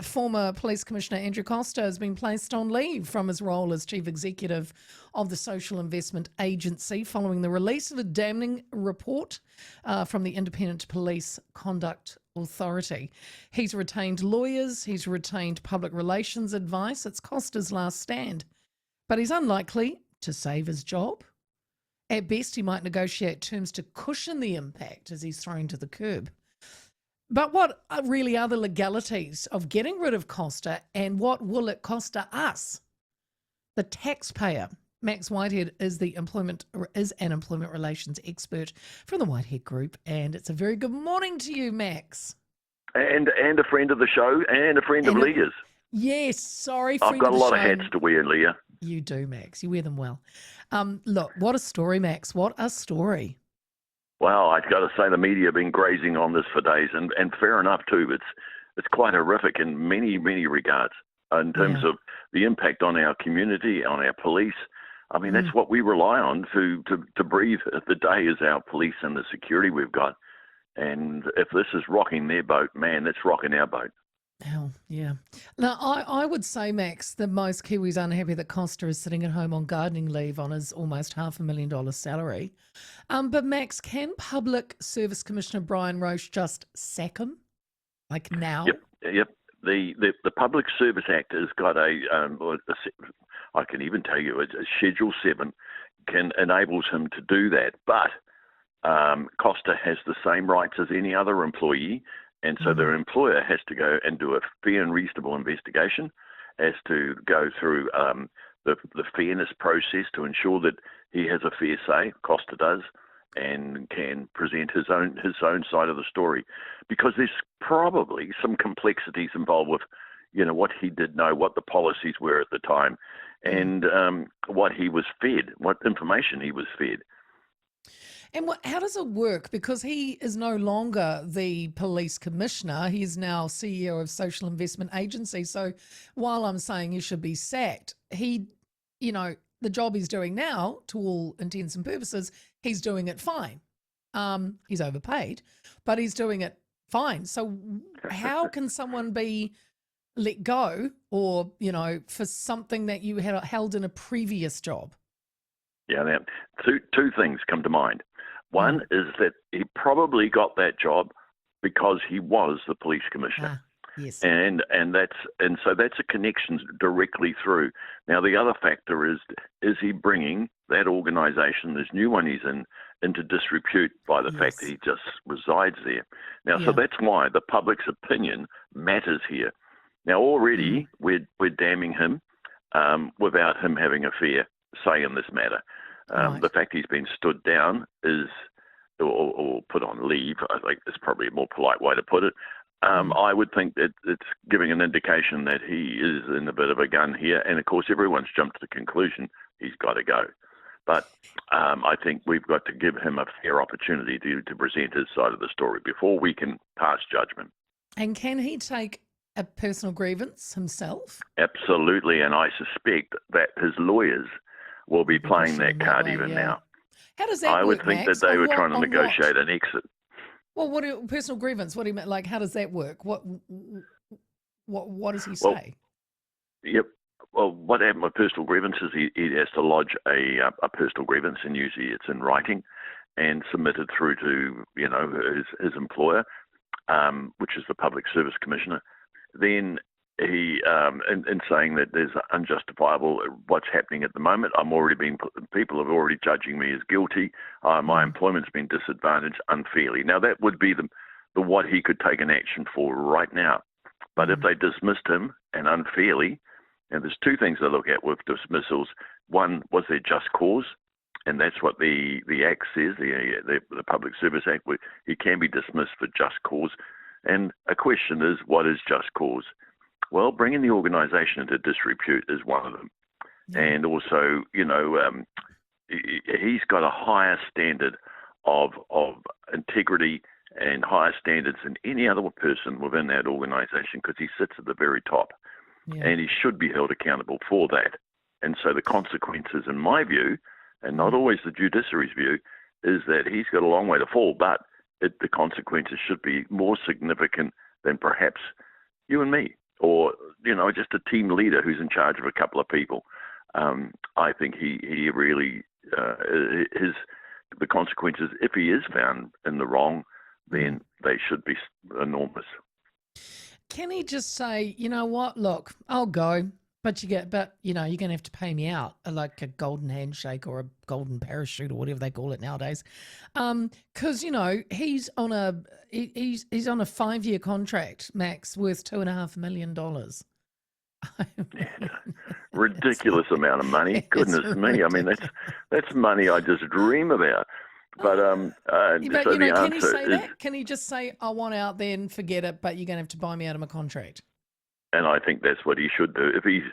Former Police Commissioner Andrew Costa has been placed on leave from his role as Chief Executive of the Social Investment Agency following the release of a damning report from the Independent Police Conduct Authority. He's retained lawyers, he's retained public relations advice. It's Costa's last stand, but he's unlikely to save his job. At best, he might negotiate terms to cushion the impact as he's thrown to the curb. But what really are the legalities of getting rid of Costa, and what will it cost us, the taxpayer? Max Whitehead is an employment relations expert from the Whitehead Group, and it's a very good morning to you, Max. And a friend of the show, and a friend of Leah's. Yes, sorry, I've got a lot of hats to wear, Leah. You do, Max. You wear them well. Look, what a story, Max. What a story. Well, I've got to say the media have been grazing on this for days, and fair enough too. It's quite horrific in many regards in terms of the impact on our community, on our police. I mean, that's what we rely on to breathe the day is our police and the security we've got. And if this is rocking their boat, man, that's rocking our boat. Hell, yeah. Now, I would say, Max, that most Kiwis are unhappy that Costa is sitting at home on gardening leave on his almost $500,000 salary. But, Max, can Public Service Commissioner Brian Roche just sack him, like now? Yep. The Public Service Act has got I can even tell you, a Schedule 7 enables him to do that. But Costa has the same rights as any other employee. And so their employer has to go and do a fair and reasonable investigation, has to go through the fairness process to ensure that he has a fair say, Costa does, and can present his own side of the story. Because there's probably some complexities involved with, what he did know, what the policies were at the time, and what he was fed, what information he was fed. And how does it work? Because he is no longer the police commissioner. He is now CEO of Social Investment Agency. So while I'm saying he should be sacked, the job he's doing now, to all intents and purposes, he's doing it fine. He's overpaid, but he's doing it fine. So how can someone be let go or, for something that you had held in a previous job? Yeah, now, two things come to mind. One is that he probably got that job because he was the police commissioner. Yes. And so that's a connection directly through. Now, the other factor is he bringing that organisation, this new one he's in, into disrepute by the fact that he just resides there. Now, so that's why the public's opinion matters here. Now, already we're damning him without him having a fair say in this matter. The fact he's been stood down or put on leave, I think is probably a more polite way to put it. I would think that it's giving an indication that he is in a bit of a gun here. And, of course, everyone's jumped to the conclusion he's got to go. But I think we've got to give him a fair opportunity to present his side of the story before we can pass judgment. And can he take a personal grievance himself? Absolutely. And I suspect that his lawyers will be playing that card even now. How does that work, I would think Max? that they were trying to negotiate an exit. Well, personal grievance? What do you mean? Like, how does that work? What does he say? Yep. Well, what happened with personal grievance is he has to lodge a personal grievance, and usually it's in writing and submitted through to his employer, which is the Public Service Commissioner. Then he, in saying that there's unjustifiable what's happening at the moment, people have already judging me as guilty. My employment's been disadvantaged unfairly. Now that would be the what he could take an action for right now. But if they dismissed him and unfairly, and there's two things to look at with dismissals. One, was there just cause? And that's what the Act says, the Public Service Act, where he can be dismissed for just cause. And a question is, what is just cause? Well, bringing the organisation into disrepute is one of them. And also, he's got a higher standard of integrity and higher standards than any other person within that organisation because he sits at the very top. And he should be held accountable for that. And so the consequences, in my view, and not always the judiciary's view, is that he's got a long way to fall, but the consequences should be more significant than perhaps you and me or just a team leader who's in charge of a couple of people. I think he really the consequences, if he is found in the wrong, then they should be enormous. Can he just say, you know what? Look, I'll go, but you're going to have to pay me out like a golden handshake or a golden parachute or whatever they call it nowadays, because he's on a 5-year contract, Max, worth $2.5 million. Ridiculous amount of money. Goodness me! I mean, that's money I just dream about. But so the can he answer say is, that? Can he just say, "I want out," then forget it, but you're going to have to buy me out of my contract? and I think that's what he should do. If he's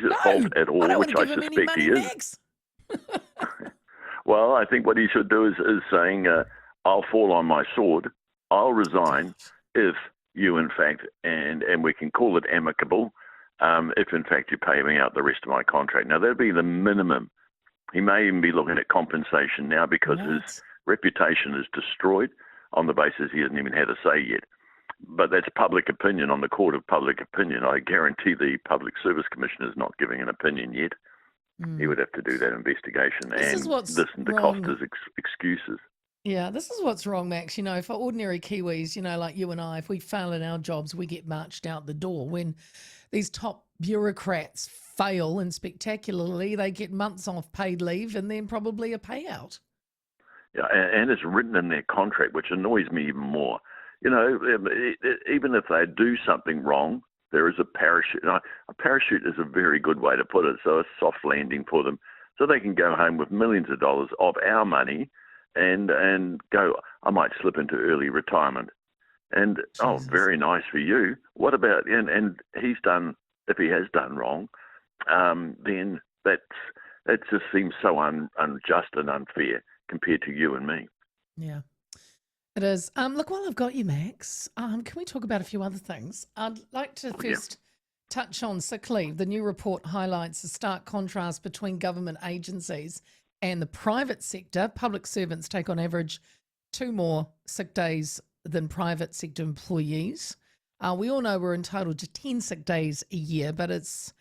at fault at I all, don't which want to I give him any suspect money, he is. Max. Well, I think what he should do is saying, "I'll fall on my sword. I'll resign if you, in fact, and we can call it amicable, if in fact you pay me out the rest of my contract." Now that'd be the minimum. He may even be looking at compensation now because his reputation is destroyed on the basis he hasn't even had a say yet. But that's public opinion on the court of public opinion. I guarantee the Public Service Commission is not giving an opinion yet. He would have to do that investigation and listen to Costa's excuses. Yeah, this is what's wrong, Max. For ordinary Kiwis, like you and I, if we fail in our jobs, we get marched out the door. When these top bureaucrats fail and spectacularly, they get months off paid leave and then probably a payout. Yeah, and it's written in their contract, which annoys me even more. Even if they do something wrong, there is a parachute. A parachute is a very good way to put it. So a soft landing for them, so they can go home with millions of dollars of our money, and go. I might slip into early retirement. And Jesus. Very nice for you. What about and he's done, if he has done wrong, then that just seems so unjust and unfair compared to you and me. Yeah, it is. Look, while I've got you, Max, can we talk about a few other things? I'd like to first touch on sick leave. The new report highlights the stark contrast between government agencies and the private sector. Public servants take on average 2 more sick days than private sector employees. We all know we're entitled to 10 sick days a year, but is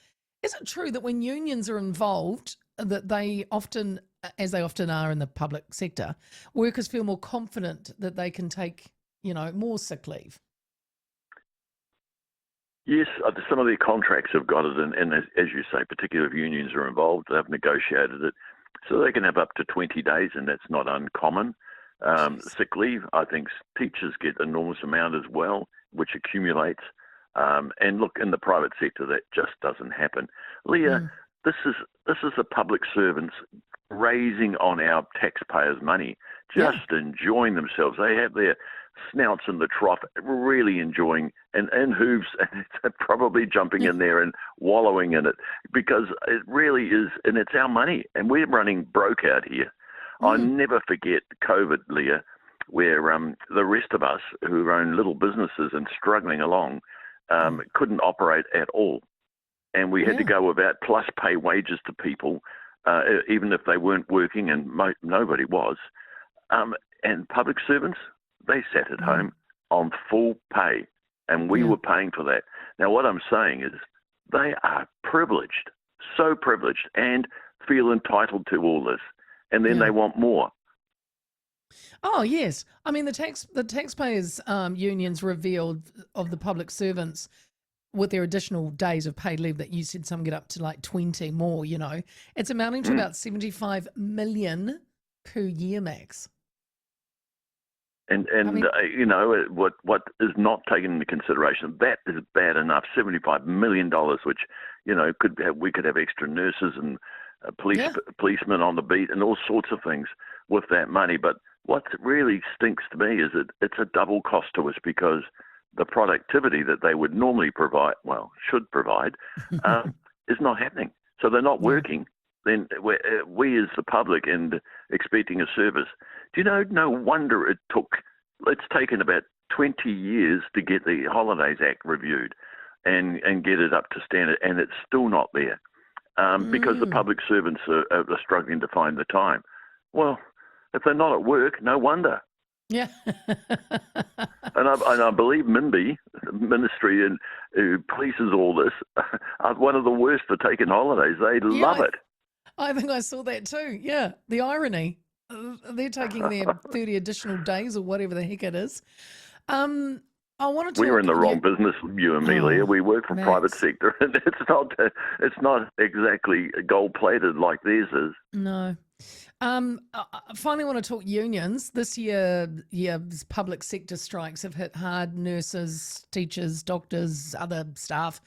it true that when unions are involved, that they often, as they often are in the public sector, workers feel more confident that they can take, more sick leave? Yes, some of their contracts have got it, and as you say, particularly if unions are involved, they've negotiated it so they can have up to 20 days, and that's not uncommon. Sick leave, I think teachers get an enormous amount as well, which accumulates. And look, in the private sector, that just doesn't happen. Leah, this is the public servants raising on our taxpayers' money, just enjoying themselves. They have their snouts in the trough, really enjoying, and hooves, and probably jumping in there and wallowing in it, because it really is, and it's our money, and we're running broke out here. I never forget COVID, Leah, where the rest of us who own little businesses and struggling along couldn't operate at all. And we had to go without, plus pay wages to people, even if they weren't working, and nobody was. And public servants, they sat at home on full pay, and we were paying for that. Now, what I'm saying is they are privileged, so privileged, and feel entitled to all this. And then they want more. Oh, yes. I mean, the taxpayers' unions revealed of the public servants with their additional days of paid leave that you said some get up to like 20 more, it's amounting to about 75 million per year, Max. And I mean, what is not taken into consideration, that is bad enough, $75 million, which, we could have extra nurses and policemen on the beat and all sorts of things with that money. But what really stinks to me is that it's a double cost to us, because the productivity that they would normally provide, should provide, is not happening. So they're not working. Then we as the public and expecting a service. Do you know, no wonder it's taken about 20 years to get the Holidays Act reviewed and get it up to standard, and it's still not there. Because the public servants are struggling to find the time. Well, if they're not at work, no wonder. Yeah. And I believe MINBI, the Ministry and who polices all this, are one of the worst for taking holidays. They Yeah, love it. I think I saw that too. Yeah, the irony. They're taking their 30 additional days or whatever the heck it is. Um, I want to We're in talk. the wrong business, you and me, Leah. Oh, We work for private Max. sector, and it's not exactly gold plated like theirs is. No. I finally want to talk unions. This year, yeah, public sector strikes have hit hard. Nurses, teachers, doctors, other staff,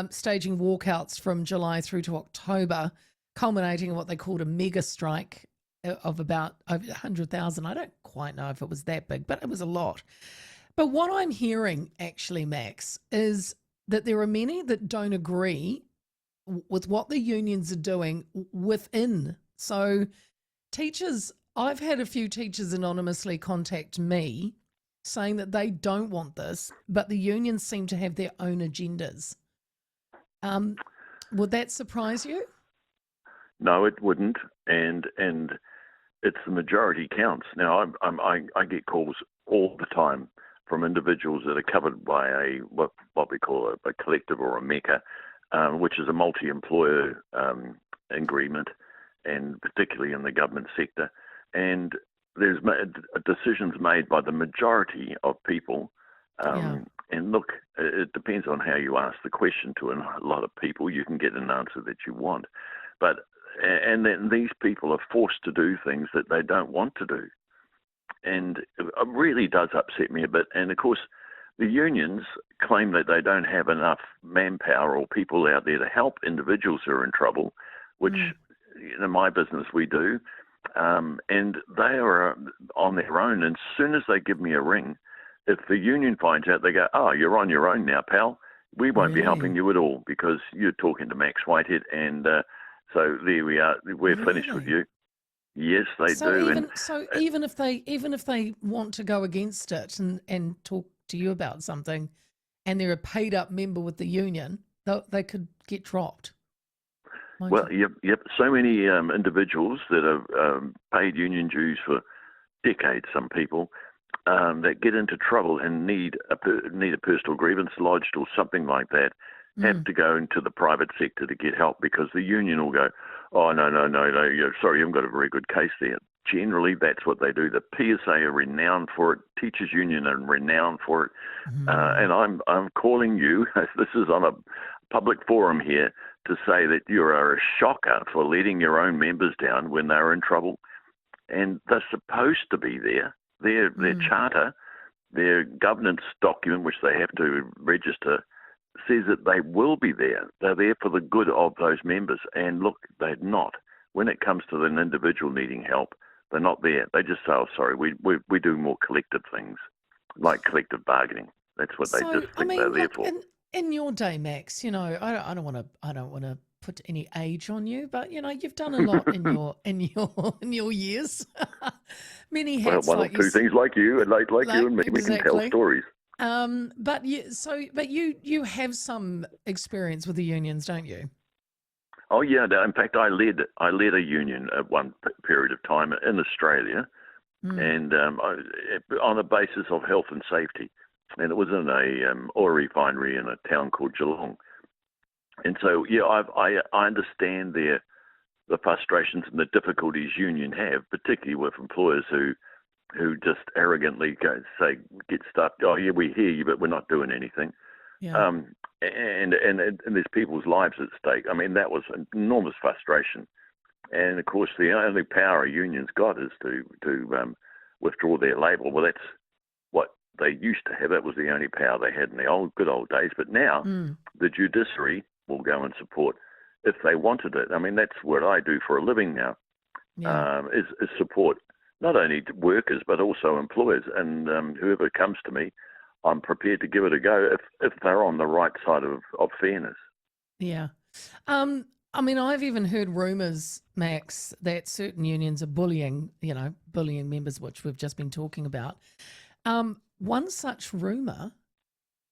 staging walkouts from July through to October, culminating in what they called a mega strike of about over 100,000. I don't quite know if it was that big, but it was a lot. But what I'm hearing actually, Max, is that there are many that don't agree with what the unions are doing within. So, teachers, I've had a few teachers anonymously contact me saying that they don't want this, but the unions seem to have their own agendas. Um, would that surprise you? No, it wouldn't, and it's the majority counts. Now, I get calls all the time from individuals that are covered by what we call a collective or a MECA, which is a multi-employer agreement, and particularly in the government sector. And there's decisions made by the majority of people. Yeah. And look, it depends on how you ask the question to a lot of people. You can get an answer that you want. But and then these people are forced to do things that they don't want to do. And it really does upset me a bit. And of course, the unions claim that they don't have enough manpower or people out there to help individuals who are in trouble, which in my business we do. And they are on their own. And as soon as they give me a ring, if the union finds out, they go, "Oh, you're on your own now, pal. We won't be helping Really? you at all because you're talking to Max Whitehead, and so there we are. We're finished with Really? you." Yes, they So do, and even if they want to go against it and talk to you about something, and they're a paid up member with the union, they could get dropped, won't well, it? yep. So many individuals that have paid union dues for decades. Some people that get into trouble and need a personal grievance lodged or something like that have Mm. to go into the private sector to get help because the union will go, "Oh, no, you're sorry, you haven't got a very good case there." Generally, that's what they do. The PSA are renowned for it. Teachers Union are renowned for it. Mm. And I'm calling you. This is on a public forum here to say that you are a shocker for letting your own members down when they're in trouble. And they're supposed to be there. Their Mm. charter, their governance document, which they have to register, says that they will be there. They're there for the good of those members. And look, they're not. When it comes to an individual needing help, they're not there. They just say, "Oh, sorry, we do more collective things, like collective bargaining." That's what they So just I think they're mean, there look, for. in your day, Max, I don't want to put any age on you, but you've done a lot in your years, many Well, hats one of like two things, like you and like you like and me, we can tell exactly. stories. But you have some experience with the unions, don't you? Oh yeah, in fact, I led a union at one period of time in Australia, Mm. and on the basis of health and safety, and it was in a oil refinery in a town called Geelong. And so yeah, I understand the frustrations and the difficulties union have, particularly with employers who just arrogantly get stuff. "Oh yeah, we hear you, but we're not doing anything." Yeah. And there's people's lives at stake. I mean, that was an enormous frustration. And of course, the only power unions got is to withdraw their label. Well, that's what they used to have. That was the only power they had in the good old days. But now, Mm. the judiciary will go and support if they wanted it. I mean, that's what I do for a living now. Yeah. Is support not only workers but also employers, and whoever comes to me, I'm prepared to give it a go if they're on the right side of fairness. Yeah. I mean, I've even heard rumors, Max, that certain unions are bullying members, which we've just been talking about. One such rumor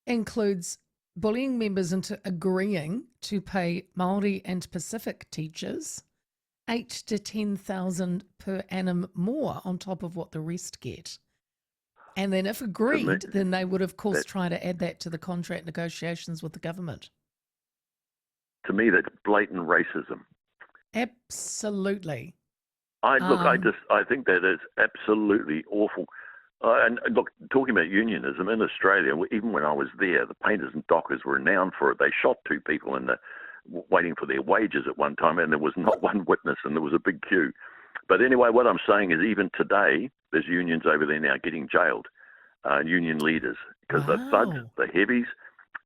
includes bullying members into agreeing to pay Maori and Pacific teachers 8 to 10,000 per annum more on top of what the rest get. And then if To me, agreed, then they would, of course, that try to add that to the contract negotiations with the government. that's blatant racism. Absolutely. I Um, think that is absolutely awful. And look, talking about unionism in Australia, even when I was there, the painters and dockers were renowned for it. They shot two people waiting for their wages at one time, and there was not one witness, and there was a big queue. But anyway, what I'm saying is, even today, there's unions over there now getting jailed, union leaders, because the thugs, wow. the heavies,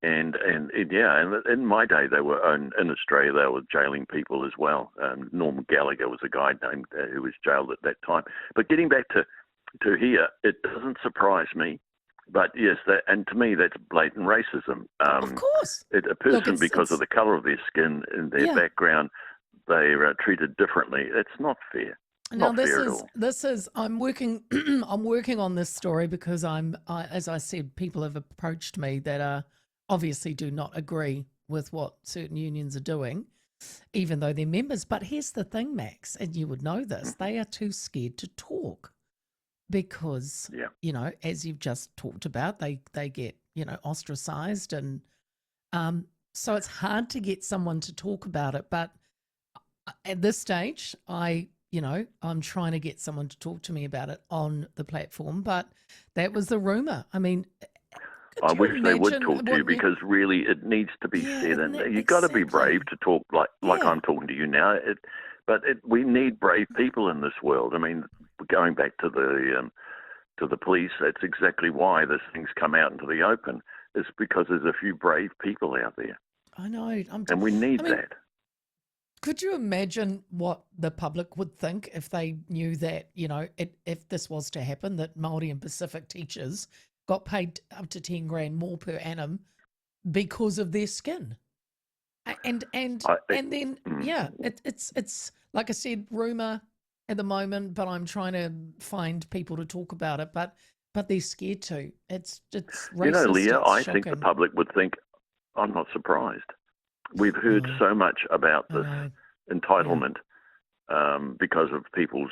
and in my day, they were in Australia. They were jailing people as well. Norman Gallagher was a guy named who was jailed at that time. But getting back to here, it doesn't surprise me. But yes, and to me, that's blatant racism. Of course. A Look, person, because of the colour of their skin and their yeah. background, they are treated differently. It's not fair. Now Not fair at all. I'm working I'm working on this story because as I said, people have approached me that obviously do not agree with what certain unions are doing, even though they're members. But here's the thing, Max, and you would know this: they are too scared to talk because Yeah. as you've just talked about, they get ostracized, and so it's hard to get someone to talk about it. But at this stage, I'm trying to get someone to talk to me about it on the platform, but that was the rumor. I mean, I could you wish they would imagine talk to you, because really it needs to be yeah, said, isn't and it? you've got to be brave Exactly. to talk like Yeah. I'm talking to you now. We need brave people in this world. I mean, going back to the police, that's exactly why this thing's come out into the open. It's because there's a few brave people out there, I know. and we I need mean, that. could you imagine what the public would think if they knew that, if this was to happen, that Māori and Pacific teachers got paid up to 10 grand more per annum because of their skin? And and I, it, and then mm. yeah, it's like I said, rumor at the moment, but I'm trying to find people to talk about it, but they're scared to. It's racist. Leah, It's I think the shocking. public would think, I'm not surprised. We've heard No, so much about I this know. Yeah. entitlement because of people's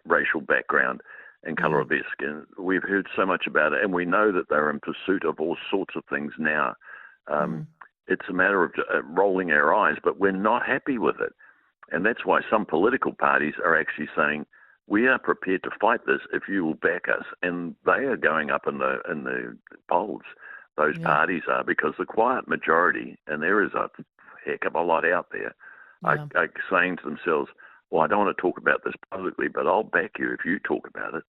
racial background and colour Mm, of their skin. We've heard so much about it, and we know that they're in pursuit of all sorts of things now. Um, mm, it's a matter of rolling our eyes, but we're not happy with it. And that's why some political parties are actually saying, we are prepared to fight this if you will back us. And they are going up in the polls. Those yeah. parties are, because the quiet majority, and there is a heck of a lot out there, Yeah. are saying to themselves, well, I don't want to talk about this publicly, but I'll back you if you talk about it.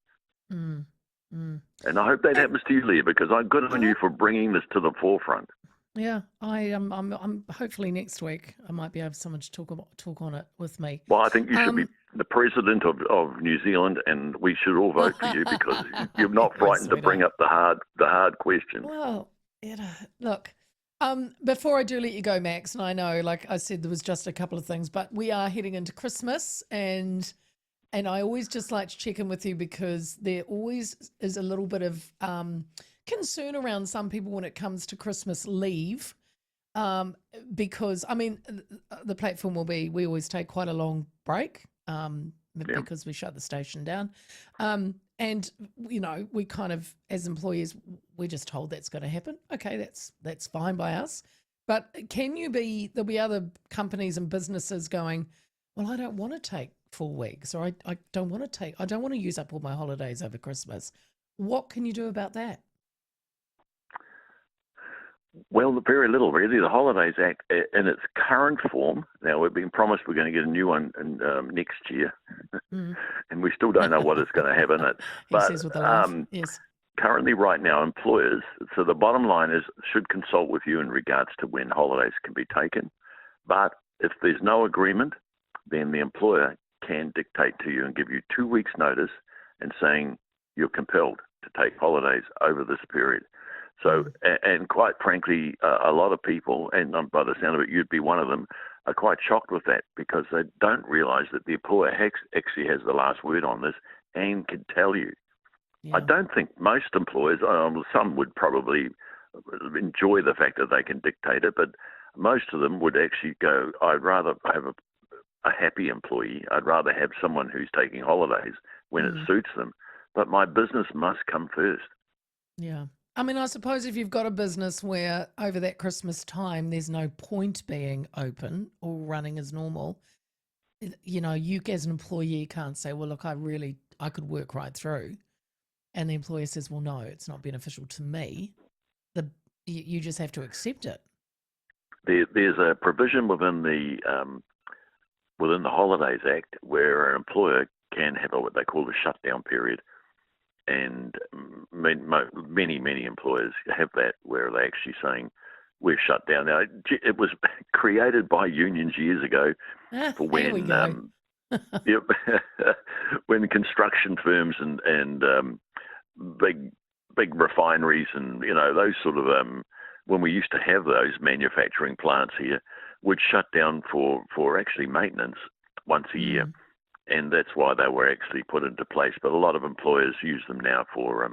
Mm, mm. And I hope that And happens to you, Leah, because I'm good I on you hope, for bringing this to the forefront. yeah, I am. I'm hopefully next week I might be able someone to talk on it with me. Well, I think you should be Um, the president of New Zealand, and we should all vote for you, because you're not you're a frightened to bring sweetheart. up the hard questions. Well, look, before I do let you go, Max, and I know, like I said, there was just a couple of things, but we are heading into Christmas, and I always just like to check in with you because there always is a little bit of concern around some people when it comes to Christmas leave. Um, because I mean, the platform will be, we always take quite a long break Yeah. because we shut the station down. And we kind of, as employees, we're just told that's going to happen. Okay, that's fine by us. But there'll be other companies and businesses going, well, I don't want to take 4 weeks, or I don't want to use up all my holidays over Christmas. What can you do about that? Well, very little, really. The Holidays Act, in its current form, now we've been promised we're going to get a new one next year, Mm. and we still don't know what is going to have in it. He But says with a laugh. Yes. currently, right now, employers, so the bottom line is, should consult with you in regards to when holidays can be taken. But if there's no agreement, then the employer can dictate to you and give you 2 weeks' notice, and saying you're compelled to take holidays over this period. So, Mm. and quite frankly, a lot of people, and by the sound of it, you'd be one of them, are quite shocked with that, because they don't realise that the employer actually has the last word on this and can tell you. I Yeah. don't think most employers, some would probably enjoy the fact that they can dictate it, but most of them would actually go, I'd rather have a happy employee. I'd rather have someone who's taking holidays when it Mm. suits them, but my business must come first. Yeah. I mean, I suppose if you've got a business where over that Christmas time there's no point being open or running as normal, you know, you as an employee can't say, well, look, I could work right through. And the employer says, well, no, it's not beneficial to me. You just have to accept it. There's a provision within the Holidays Act where an employer can have what they call a shutdown period, and many employers have that where they're actually saying we're shut down. Now, it was created by unions years ago for There we when go. yep, when construction firms and big refineries and those sort of when we used to have those manufacturing plants here, would shut down for actually maintenance once a year, and that's why they were actually put into place. But a lot of employers use them now for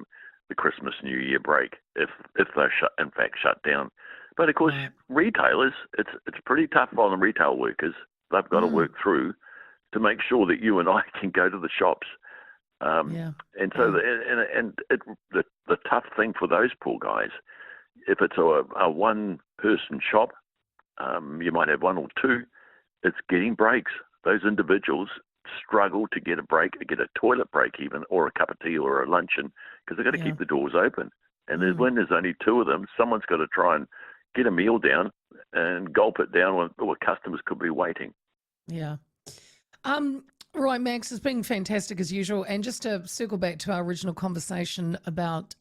the Christmas New Year break if they're in fact shut down. But of course, Right. retailers, it's pretty tough on the retail workers. They've got to work through to make sure that you and I can go to the shops. Yeah. And so Yeah. the tough thing for those poor guys, if it's a one-person shop, you might have one or two, it's getting breaks. Those individuals struggle to get a break, get a toilet break even, or a cup of tea or a luncheon, because they've got to Yeah. keep the doors open. And when there's only two of them, someone's got to try and get a meal down and gulp it down when customers could be waiting. Yeah. Right, Max, it's been fantastic as usual. And just to circle back to our original conversation about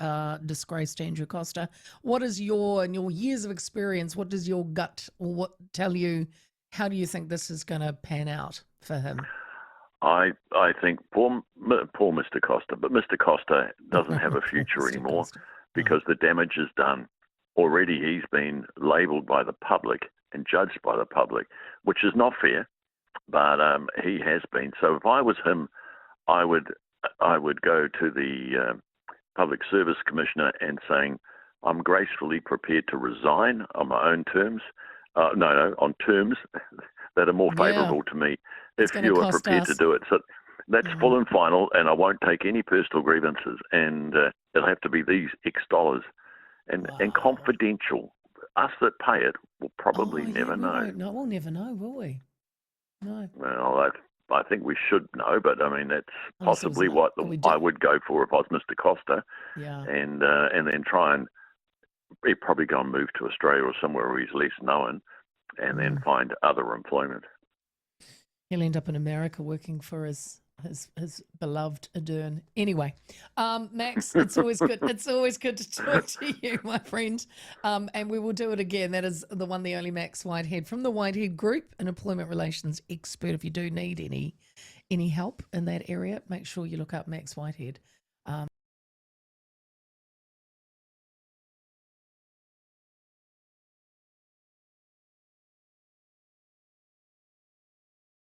disgraced Andrew Costa, what is in your years of experience, what does your gut or what tell you, how do you think this is going to pan out for him? I think poor Mr. Costa, but Mr. Costa doesn't have a future Mr. anymore Costa. because the damage is done. Already he's been labelled by the public and judged by the public, which is not fair, but he has been. So if I was him, I would go to the Public Service Commissioner and saying, I'm gracefully prepared to resign on my own terms. On terms that are more favourable to me if you are prepared to do it. So that's full and final, and I won't take any personal grievances, and it'll have to be these X dollars and confidential. Us that pay it will probably never know. No, we'll never know, will we? No. Well, I think we should know, but I mean that's possibly what I would go for if I was Mr. Costa. Yeah. And then try and he'd probably go and move to Australia or somewhere where he's less known, and then find other employment. He'll end up in America working for his beloved Adern. Anyway, Max, it's always good. It's always good to talk to you, my friend. And we will do it again. That is the one, the only Max Whitehead from the Whitehead Group, an employment relations expert. If you do need any help in that area, make sure you look up Max Whitehead.